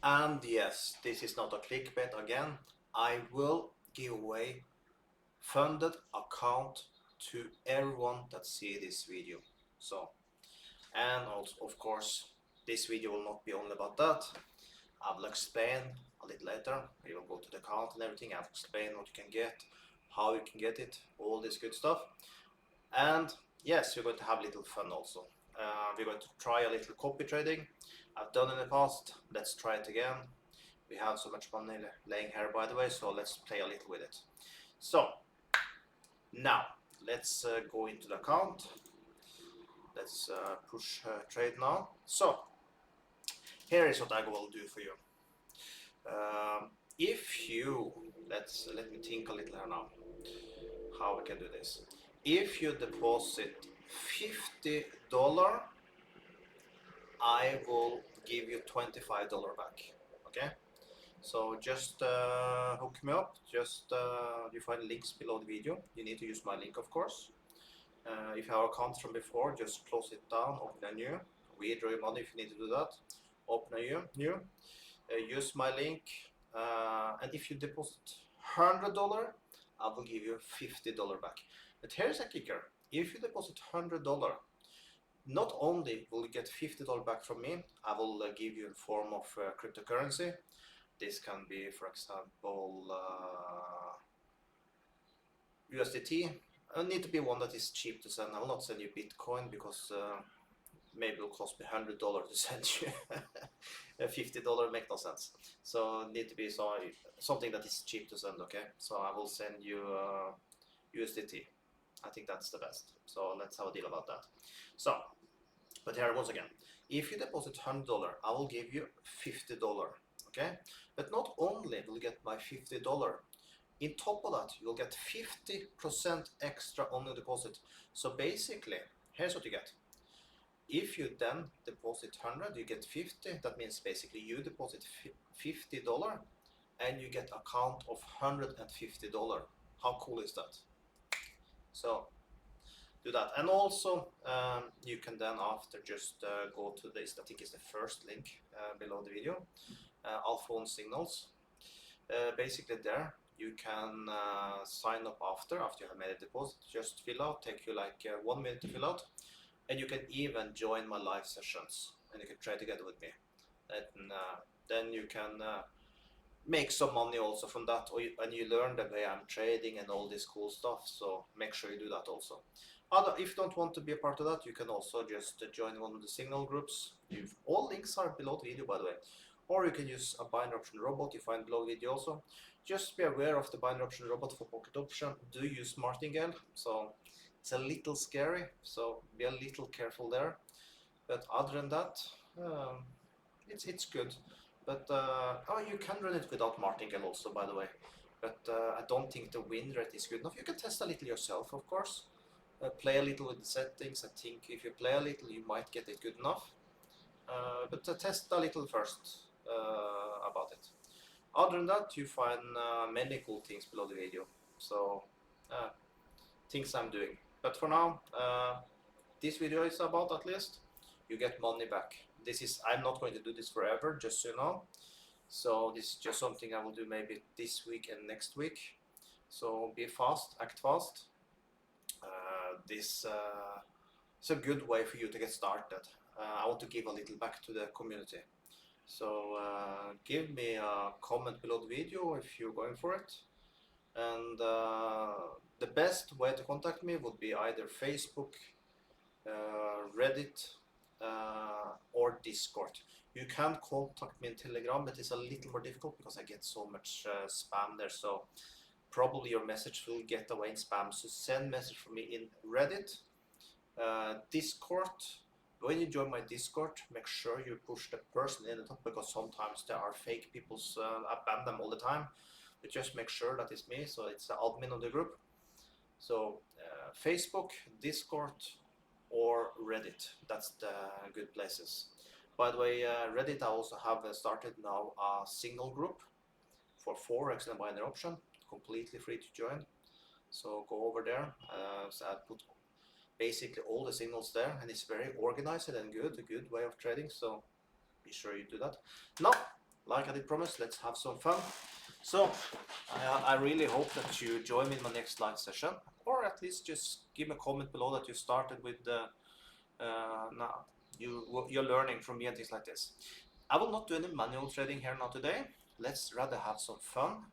And yes, this is not a clickbait again. I will give away funded account to everyone that see this video. So, and also of course, this video will not be only about that. I will explain a little later. We will go to the account and everything. I will explain what you can get, how you can get it, all this good stuff. And yes, we're going to have a little fun also. We're going to try a little copy trading. I've done in the past. Let's try it again. We have so much money laying here, by the way, so let's play a little with it. So now let's go into the account. Let's push trade now. So here is what I will do for you. If you let me think a little here now how we can do this. If you deposit $50, I will give you $25 back. Okay, so just hook me up. Just you find links below the video. You need to use my link, of course. If you have accounts from before, just close it down, open a new, withdraw your money if you need to do that. Open a new, use my link, and if you deposit $100, I will give you $50 back. But here's a kicker: if you deposit $100, not only will you get $50 back from me, I will give you in form of cryptocurrency. This can be, for example, USDT. I need to be one that is cheap to send. I will not send you Bitcoin because maybe it will cost me $100 to send you. $50 make no sense. So need to be something that is cheap to send. Okay, so I will send you USDT. I think that's the best. So let's have a deal about that. So, but here once again, if you deposit $100, I will give you $50. Okay, but not only will you get my $50. In top of that, you'll get 50% extra on the deposit. So basically, here's what you get. If you then deposit 100, you get 50. That means basically you deposit $50 and you get a count of $150. How cool is that? So do that. And also you can then after just go to this, I think is the first link below the video, Alphone Signals. Basically there you can sign up after you have made a deposit. Just fill out, take you like 1 minute to fill out, and you can even join my live sessions and you can trade together with me. And then you can make some money also from that, and you learn the way I'm trading and all this cool stuff. So make sure you do that also. If you don't want to be a part of that, you can also just join one of the signal groups. All links are below the video, by the way. Or you can use a binary option robot you find below the video also. Just be aware of the binary option robot for pocket option. Do use martingale, so it's a little scary, so be a little careful there. But other than that, it's good. But oh, you can run it without martingale also, by the way. But I don't think the win rate is good enough. You can test a little yourself, of course. Play a little with the settings. I think if you play a little, you might get it good enough. But test a little first about it. Other than that, you find many cool things below the video. So things I'm doing. But for now, this video is about, at least you get money back. I'm not going to do this forever, just so you know. So this is just something I will do maybe this week and next week. So be fast, act fast. This is a good way for you to get started. I want to give a little back to the community. So give me a comment below the video if you're going for it. And the best way to contact me would be either Facebook, Reddit, or Discord. You can contact me in Telegram, but it's a little more difficult because I get so much spam there. So probably your message will get away in spam. So send message for me in Reddit, Discord. When you join my Discord, make sure you push the person in the top, because sometimes there are fake people. I ban them all the time. But just make sure that it's me, so it's the admin of the group. So Facebook, Discord, or Reddit. That's the good places. By the way, Reddit, I also have started now a signal group for Forex and binary option, completely free to join. So go over there. So I put basically all the signals there, and it's very organized and good, a good way of trading. So be sure you do that. Now like I did promise, let's have some fun. So I really hope that you join me in my next live session, or at least just give me a comment below that you started with now you're learning from me and things like this. I will not do any manual trading here now today. Let's rather have some fun.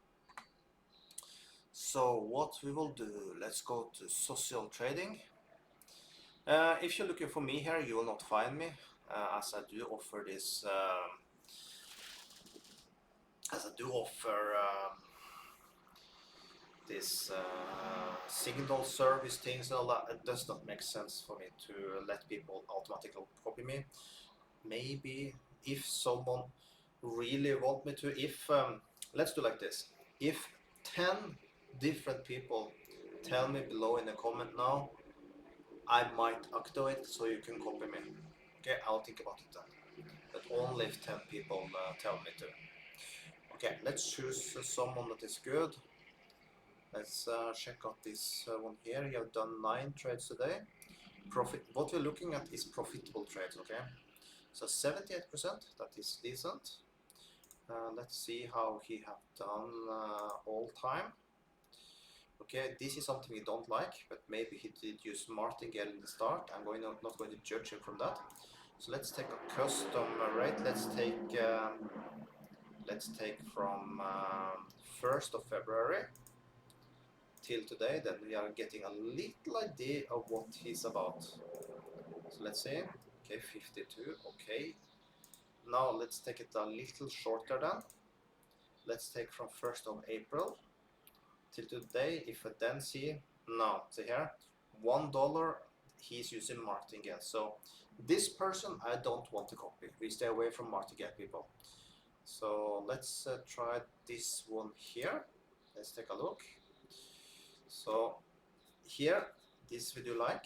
So what we will do, let's go to social trading. If you're looking for me here, you will not find me, as I do offer this. As I do offer this signal service things and all that, it does not make sense for me to let people automatically copy me. Maybe if someone really want me to, if let's do like this, if 10 different people tell me below in the comment now, I might activate so you can copy me. Okay, I'll think about it then, but only if 10 people tell me to. Okay, let's choose someone that is good. Let's check out this one here. You have done 9 trades today. Profit. What we're looking at is profitable trades. Okay, so 78%. That is decent. Let's see how he have done all time. Okay, this is something we don't like, but maybe he did use martingale in the start. I'm not going to judge him from that. So let's take a custom rate. Let's take from 1st of February till today. Then we are getting a little idea of what he's about. So let's see. Okay, 52. Okay. Now let's take it a little shorter then. Let's take from 1st of April till today. If I then see now, see here, $1. He's using martingale. So this person I don't want to copy. We stay away from martingale people. So let's try this one here. Let's take a look. So here, this video like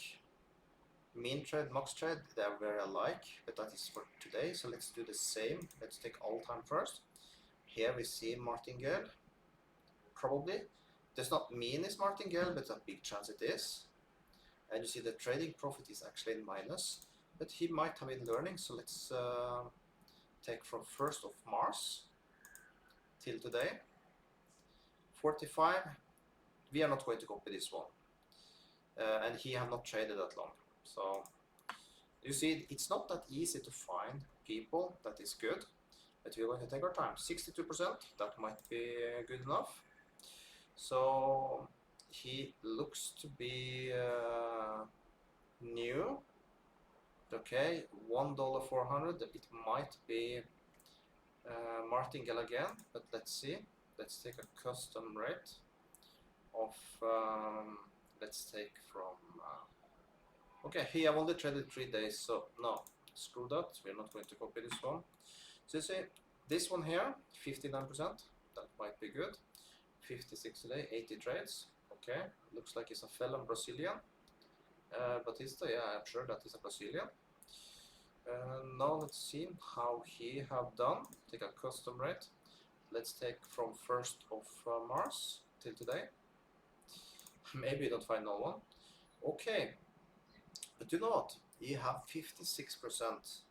mean trade, max trade, they are very alike, but that is for today. So let's do the same. Let's take all time first. Here we see martingale. Probably does not mean it's martingale, but a big chance it is. And you see the trading profit is actually in minus, but he might have been learning. So let's take from 1st of March till today. 45. We are not going to copy this one, and he have not traded that long. So you see, it's not that easy to find people that is good, but we're going to take our time. 62%, that might be good enough. So he looks to be new. Okay, $1.400. It might be martingale again, but let's see. Let's take a custom rate of let's take from okay, he have only traded 3 days, so no, screw that, we're not going to copy this one. So you see this one here, 59%, that might be good. 56 today, 80 trades. Okay, looks like he's a felon Brazilian. Batista, yeah, I'm sure that is a Brazilian. Now let's see how he have done. Take a custom rate. Let's take from 1st of March till today. Maybe you don't find no one. Okay, but you know what? You have 56%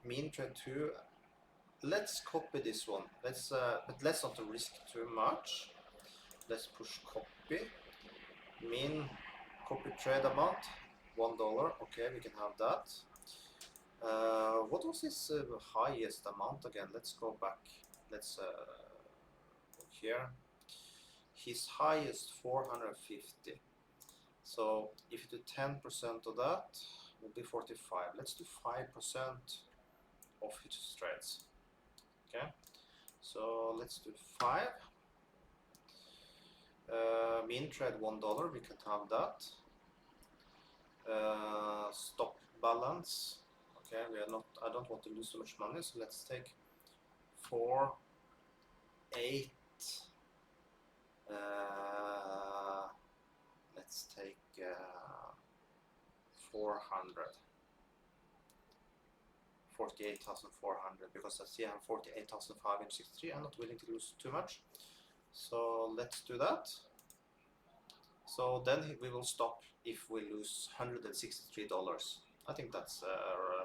mean trade 2. Let's copy this one. But let's not risk too much. Let's push copy. Mean copy trade amount $1. Okay, we can have that. What was his highest amount again? Let's go back. Let's look here. His highest 450. So if you do 10% of that, will be 45. Let's do 5% of his trades. Okay, so let's do 5. Mean trade $1. We can have that. Stop balance. Okay, we are not. I don't want to lose so much money, so let's take 4, 8. Let's take 400. 48,400, because I see I have 48,563. I'm not willing to lose too much, so let's do that. So then we will stop if we lose $163. I think that's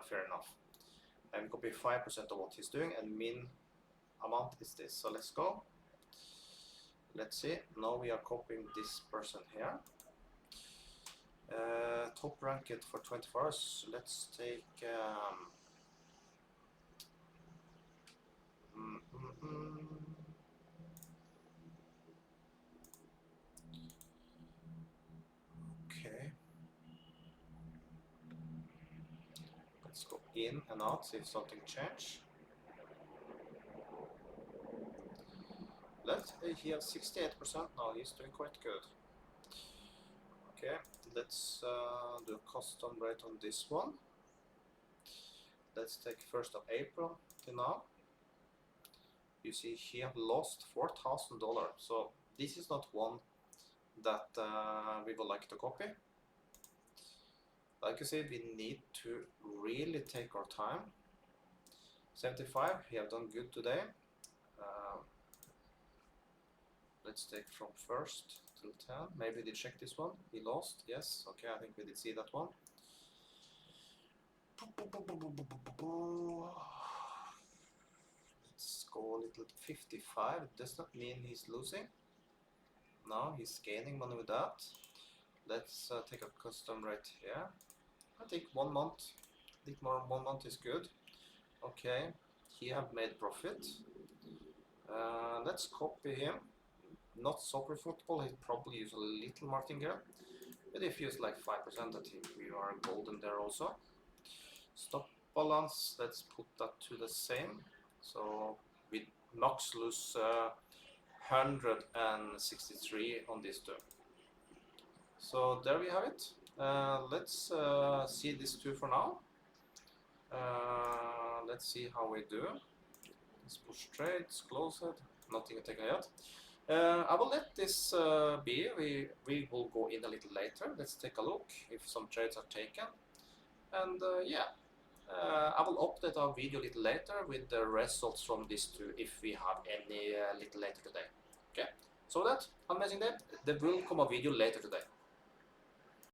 fair enough. and copy 5% of what he's doing, and min amount is this. So let's go. Let's see. Now we are copying this person here. Top ranked for 24 hours. Let's take okay. Let's go in and out, see if something changed. He has 68% now, he's doing quite good. Okay, let's do a custom rate on this one. Let's take 1st of April till now. You see he have lost $4,000, so this is not one that we would like to copy. Like I said, we need to really take our time. 75, he have done good today. Let's take from 1st till 10. Maybe we did check this one. He lost. Yes. Okay, I think we did see that one. Let's go a little 55. It does not mean he's losing. No, he's gaining money with that. Let's take a custom rate here. I think 1 month. I think more 1 month is good. Okay, he have made profit. Let's copy him. Not soccer football, he'd probably use a little martingale, but if you use like 5%, I think we are golden there also. Stop balance, let's put that to the same. So we max lose 163 on these two. So there we have it. Let's see these two for now. Let's see how we do. Let's push trades, close it, nothing taken yet. I will let this be. We will go in a little later. Let's take a look if some trades are taken. And yeah, I will update our video a little later with the results from these two if we have any little later today. Okay, so that, amazing day. There will come a video later today.